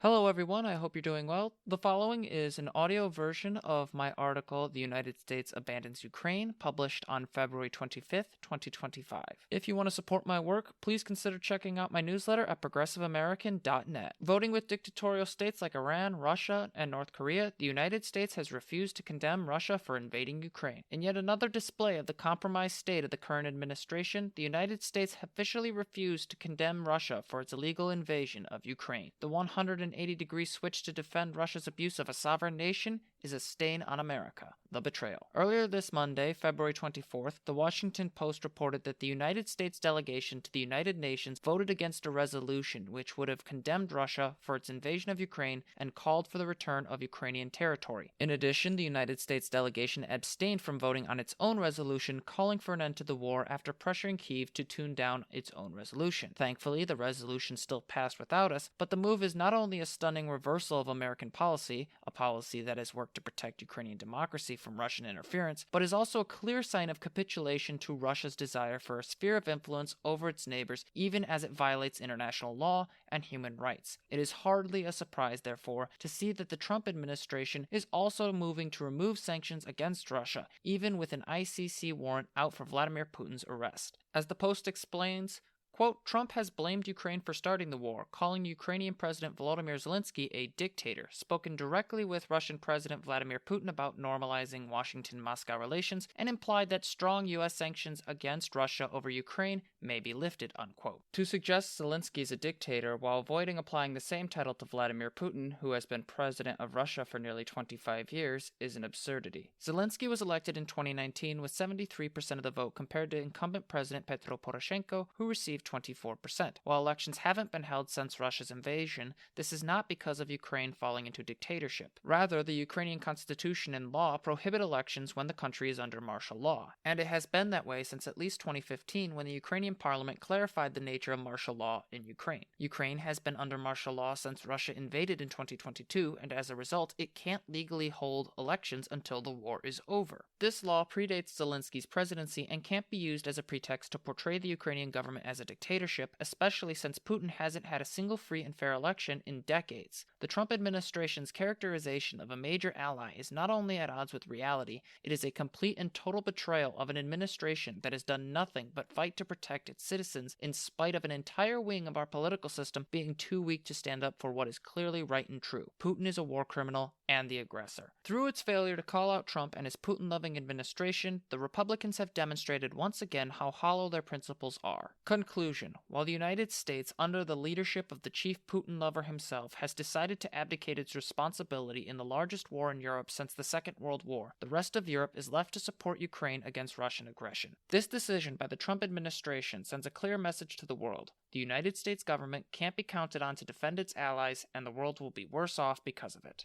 Hello, everyone. I hope you're doing well. The following is an audio version of my article, The United States Abandons Ukraine, published on February 25th, 2025. If you want to support my work, please consider checking out my newsletter at progressiveamerican.net. Voting with dictatorial states like Iran, Russia, and North Korea, the United States has refused to condemn Russia for invading Ukraine. In yet another display of the compromised state of the current administration, the United States officially refused to condemn Russia for its illegal invasion of Ukraine. The 180-degree switch to defend Russia's abuse of a sovereign nation is a stain on America. The betrayal. Earlier this Monday, February 24th, the Washington Post reported that the United States delegation to the United Nations voted against a resolution which would have condemned Russia for its invasion of Ukraine and called for the return of Ukrainian territory. In addition, the United States delegation abstained from voting on its own resolution calling for an end to the war after pressuring Kyiv to tune down its own resolution. Thankfully, the resolution still passed without us, but the move is not only a stunning reversal of American policy, a policy that has worked to protect Ukrainian democracy from Russian interference, but is also a clear sign of capitulation to Russia's desire for a sphere of influence over its neighbors, even as it violates international law and human rights. It is hardly a surprise, therefore, to see that the Trump administration is also moving to remove sanctions against Russia, even with an ICC warrant out for Vladimir Putin's arrest. As the Post explains, quote, Trump has blamed Ukraine for starting the war, calling Ukrainian President Volodymyr Zelensky a dictator, spoken directly with Russian President Vladimir Putin about normalizing Washington-Moscow relations, and implied that strong U.S. sanctions against Russia over Ukraine may be lifted, unquote. To suggest Zelensky is a dictator while avoiding applying the same title to Vladimir Putin, who has been president of Russia for nearly 25 years, is an absurdity. Zelensky was elected in 2019 with 73% of the vote compared to incumbent President Petro Poroshenko, who received 24%. While elections haven't been held since Russia's invasion, this is not because of Ukraine falling into dictatorship. Rather, the Ukrainian constitution and law prohibit elections when the country is under martial law. And it has been that way since at least 2015 when the Ukrainian parliament clarified the nature of martial law in Ukraine. Ukraine has been under martial law since Russia invaded in 2022, and as a result, it can't legally hold elections until the war is over. This law predates Zelensky's presidency and can't be used as a pretext to portray the Ukrainian government as a dictatorship, especially since Putin hasn't had a single free and fair election in decades. The Trump administration's characterization of a major ally is not only at odds with reality, it is a complete and total betrayal of an administration that has done nothing but fight to protect its citizens in spite of an entire wing of our political system being too weak to stand up for what is clearly right and true. Putin is a war criminal and the aggressor. Through its failure to call out Trump and his Putin-loving administration, the Republicans have demonstrated once again how hollow their principles are. Conclusion. While the United States, under the leadership of the chief Putin lover himself, has decided to abdicate its responsibility in the largest war in Europe since the Second World War, the rest of Europe is left to support Ukraine against Russian aggression. This decision by the Trump administration sends a clear message to the world. The United States government can't be counted on to defend its allies, and the world will be worse off because of it.